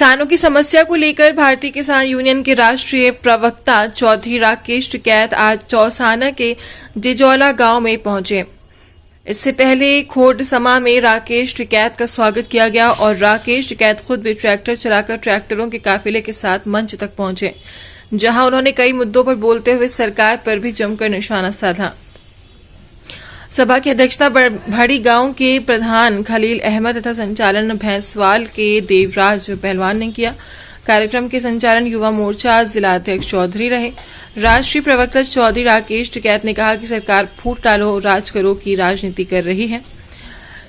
किसानों की समस्या को लेकर भारतीय किसान यूनियन के राष्ट्रीय प्रवक्ता चौधरी राकेश टिकैत आज चौसाना के जिजौला गांव में पहुंचे। इससे पहले खोडसमा में राकेश टिकैत का स्वागत किया गया और राकेश टिकैत खुद भी ट्रैक्टर चलाकर ट्रैक्टरों के काफिले के साथ मंच तक पहुंचे, जहां उन्होंने कई मुद्दों पर बोलते हुए सरकार पर भी जमकर निशाना साधा। सभा की अध्यक्षता भाड़ी गांव के प्रधान खलील अहमद तथा संचालन भैंसवाल के देवराज पहलवान ने किया। कार्यक्रम के संचालन युवा मोर्चा जिला अध्यक्ष चौधरी रहे। राष्ट्रीय प्रवक्ता चौधरी राकेश टिकैत ने कहा कि सरकार फूट डालो राज करो की राजनीति कर रही है।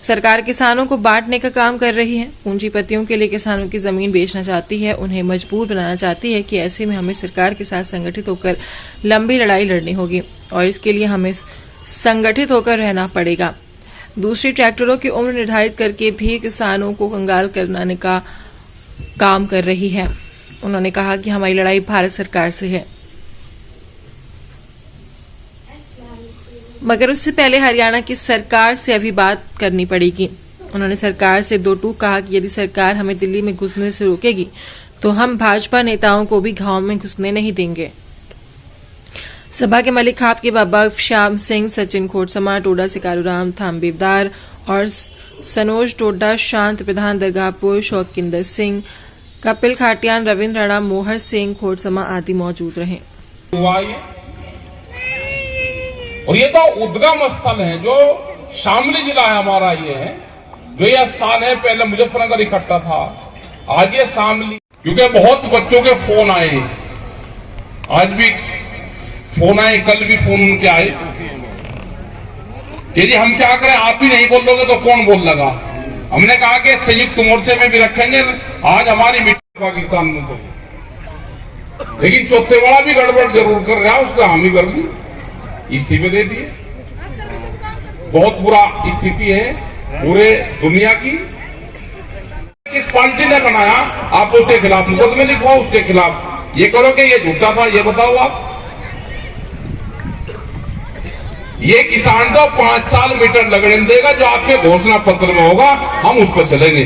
सरकार किसानों को बांटने का काम कर रही है। पूंजीपतियों के लिए किसानों की जमीन बेचना चाहती है, उन्हें मजबूर बनाना चाहती है कि ऐसे में हमें सरकार के साथ संगठित होकर लंबी लड़ाई लड़नी होगी और इसके लिए हमें संगठित होकर रहना पड़ेगा। दूसरी ट्रैक्टरों की उम्र निर्धारित करके भी किसानों को कंगाल करने का काम कर रही है। उन्होंने कहा कि हमारी लड़ाई भारत सरकार से है, मगर उससे पहले हरियाणा की सरकार से अभी बात करनी पड़ेगी। उन्होंने सरकार से दो टूक कहा कि यदि सरकार हमें दिल्ली में घुसने से रोकेगी तो हम भाजपा नेताओं को भी गांव में घुसने नहीं देंगे। सभा के मलिक खाप के बाबा श्याम सिंह, सचिन खोडसमा, टोडा सिकारूराम, थाम्बेदार और सनोज टोडा, शांत प्रधान दरगाहपुर, शौकिंदर सिंह, कपिल खाटियान, रविंद्र राणा, मोहर सिंह खोडसमा आदि मौजूद रहे। और ये तो उद्गम स्थल है, जो शामली जिला है हमारा, ये है जो ये स्थान है। पहले मुजफ्फरनगर इकट्ठा था, आज ये शामली, क्योंकि बहुत बच्चों के फोन आए, आज भी फोन आए, कल भी फोन उनके आए कि जी हम क्या करें, आप ही नहीं बोल दोगे तो कौन बोल लगा। हमने कहा कि संयुक्त मोर्चे में भी रखेंगे, आज हमारी मीटिंग पाकिस्तान में तो, लेकिन चौथे वाला भी गड़बड़ जरूर कर रहा है, उसका हम ही कर दी, इस्तीफे दे दिए। बहुत बुरा स्थिति है पूरे दुनिया की। किस पार्टी ने बनाया, आप उसके खिलाफ मुकदमे लिखवाओ, उसके खिलाफ ये करो कि ये झूठा था, ये बताओ आप। ये किसान को 5 साल मीटर लगने देगा, जो आपके घोषणा पत्र में होगा हम उस पर चलेंगे।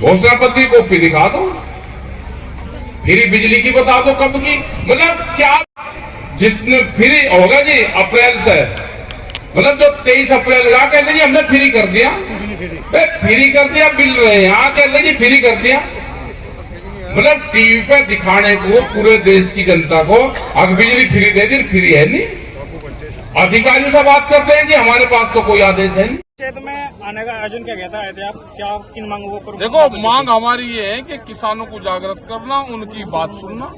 घोषणा पत्र को फिर दिखा दो, फ्री बिजली की बता दो कब की, मतलब क्या जिसने फ्री होगा जी अप्रैल से, मतलब जो 23 अप्रैल का कह लीजिए हमने फ्री कर दिया, फ्री कर दिया, बिल रहे यहाँ कह लीजिए फ्री कर दिया, मतलब टीवी पे दिखाने को पूरे देश की जनता को अब बिजली फ्री दे दी, फ्री है नहीं। अधिकारियों से बात करते हैं कि हमारे पास तो कोई आदेश है नहीं। क्षेत्र में आने का आयोजन क्या कहता है आप, क्या किन मांगों पर? देखो, मांग हमारी ये है कि किसानों को जागृत करना, उनकी बात सुनना,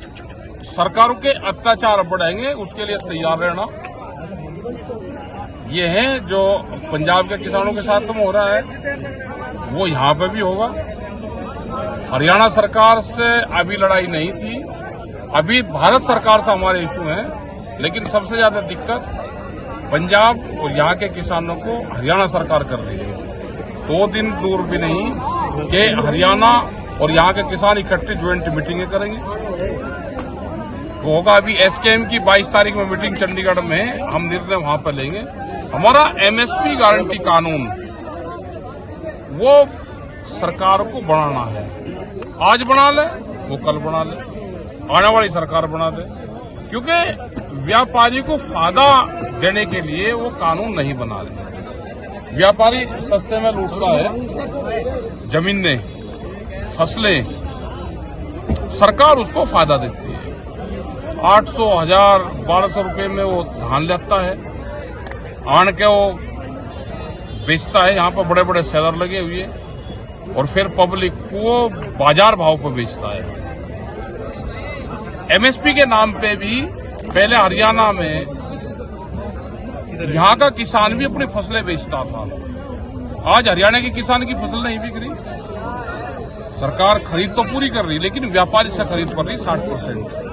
सरकारों के अत्याचार बढ़ाएंगे उसके लिए तैयार रहना। ये है जो पंजाब के किसानों के साथ में हो रहा है, वो यहाँ पे भी होगा। हरियाणा सरकार से अभी लड़ाई नहीं थी, अभी भारत सरकार से हमारे इशू हैं, लेकिन सबसे ज्यादा दिक्कत पंजाब और यहाँ के किसानों को हरियाणा सरकार कर रही है। 2 दिन दूर भी नहीं कि हरियाणा और यहाँ के किसान इकट्ठे ज्वाइंट मीटिंगें करेंगे। वो होगा अभी एसकेएम की 22 तारीख में मीटिंग चंडीगढ़ में, हम निर्णय वहां पर लेंगे। हमारा एमएसपी गारंटी कानून वो सरकार को बनाना है, आज बना ले वो कल बना ले, आने वाली सरकार बना दे, क्योंकि व्यापारी को फायदा देने के लिए वो कानून नहीं बना रहे। व्यापारी सस्ते में लूटता है जमीनें, फसलें, सरकार उसको फायदा देती है। 800, 1000, 1200 रुपए में वो धान लेता है, आन के वो बेचता है, यहाँ पर बड़े बड़े सेलर लगे हुए, और फिर पब्लिक को बाजार भाव पर बेचता है। एमएसपी के नाम पे भी पहले हरियाणा में यहाँ का किसान भी अपनी फसलें बेचता था, आज हरियाणा के किसान की फसल नहीं बिक रही। सरकार खरीद तो पूरी कर रही, लेकिन व्यापारी से खरीद कर रही 60%।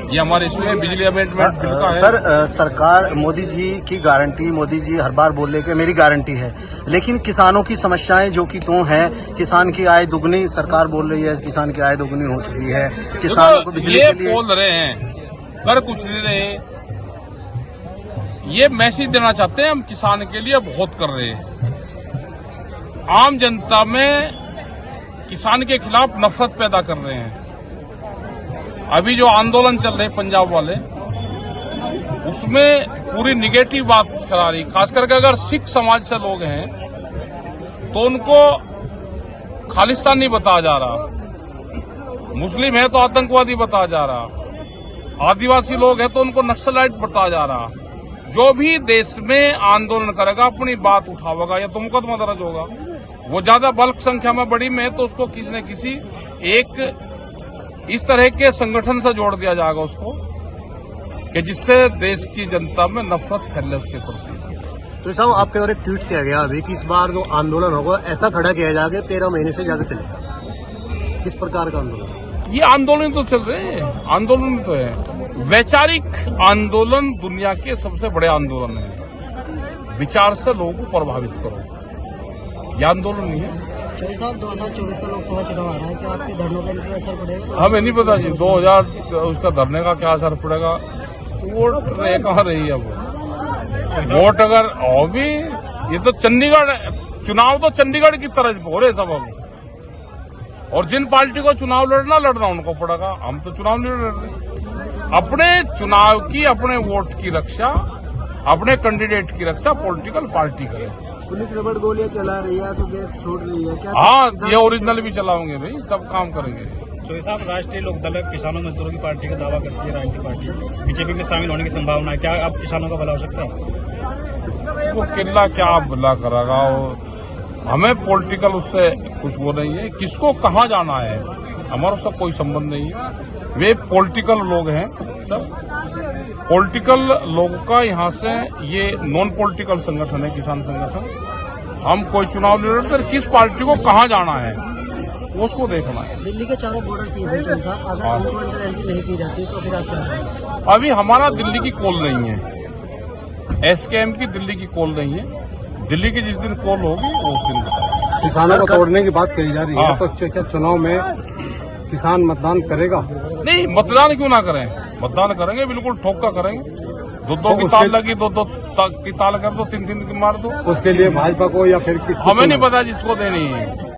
ये हमारे इशू है, बिजली अमेंडमेंट बिल का है। सर, सरकार मोदी जी की गारंटी, मोदी जी हर बार बोल रहे कि मेरी गारंटी है, लेकिन किसानों की समस्याएं जो कि तो हैं, किसान की आय दुगनी, सरकार बोल रही है किसान की आय दुगनी हो चुकी है, किसानों को बिजली के लिए बोल रहे हैं, कर कुछ नहीं रहे। ये मैसेज देना चाहते हैं हम किसान के लिए बहुत कर रहे हैं। आम जनता में किसान के खिलाफ नफरत पैदा कर रहे हैं। अभी जो आंदोलन चल रहे पंजाब वाले, उसमें पूरी निगेटिव बात करा रही, खास करके अगर सिख समाज से लोग हैं तो उनको खालिस्तानी बताया जा रहा, मुस्लिम है तो आतंकवादी बताया जा रहा, आदिवासी लोग हैं तो उनको नक्सलाइट बताया जा रहा। जो भी देश में आंदोलन करेगा, अपनी बात उठावेगा या तो मुकदमा दर्ज होगा। वो ज्यादा बल्क संख्या में बड़ी में तो उसको किसी न किसी एक इस तरह के संगठन से जोड़ दिया जाएगा उसको, कि जिससे देश की जनता में नफरत फैले उसके प्रति। तो साहब आपके द्वारा एक ट्वीट किया गया अभी कि इस बार जो आंदोलन होगा ऐसा खड़ा किया जाएगा 13 महीने से ज्यादा चलेगा। किस प्रकार का आंदोलन? ये आंदोलन तो चल रहे हैं, आंदोलन तो है वैचारिक आंदोलन, दुनिया के सबसे बड़े आंदोलन है। विचार से लोगों को प्रभावित करो, ये आंदोलन नहीं है। चौधरी साहब 2024 का लोकसभा चुनाव आ रहा है, क्या आपके धरनों पर इनका असर पड़ेगा? हमें नहीं पता जी 2000 उसका धरने का क्या असर पड़ेगा। वोट कहाँ रही है वोट अगर और भी, ये तो चंडीगढ़ चुनाव तो चंडीगढ़ की तरह हो रहे सब अब, और जिन पार्टी को चुनाव लड़ना उनको पड़ेगा। हम तो चुनाव नहीं लड़ रहे। अपने चुनाव की, अपने वोट की रक्षा, अपने कैंडिडेट की रक्षा पॉलिटिकल पार्टी करे। पुलिस रबड़ गोलियां चला रही है, गैस छोड़ रही है क्या? हाँ, ये ओरिजिनल भी चलाओगे भाई, सब काम करेंगे। चौधरी साहब, राष्ट्रीय लोकदल किसानों मजदूरों की पार्टी का दावा करती है, राजनीतिक पार्टी बीजेपी में शामिल होने की संभावना है, क्या अब किसानों का भला हो सकता है? वो किला क्या भला करेगा, हमें पॉलिटिकल उससे कुछ वो नहीं है। किसको कहाँ जाना है हमारा उसका कोई संबंध नहीं है। वे पॉलिटिकल लोग हैं सब, पॉलिटिकल लोगों का यहाँ से, ये नॉन पॉलिटिकल संगठन है किसान संगठन। हम कोई चुनाव नहीं लड़ते, किस पार्टी को कहाँ जाना है उसको देखना है। दिल्ली के चारों बॉर्डर सील है चौधरी साहब, अगर उनको अंदर एंट्री नहीं की जाती तो फिर आप क्या करेंगे? अभी हमारा दिल्ली की कॉल नहीं है, एसकेएम की दिल्ली की कॉल नहीं है। दिल्ली की जिस दिन कॉल होगी उस दिन बताएंगे। किसानों को तोड़ने की बात कही जा रही है, हाँ। तो क्या चुनाव में किसान मतदान करेगा? नहीं, मतदान क्यों ना करें, मतदान करेंगे, बिल्कुल ठोक का करेंगे। दो की ताल लगी, दो की ताल कर दो, तीन की मार दो। उसके लिए भाजपा को या फिर किस? हमें नहीं पता जिसको देनी है।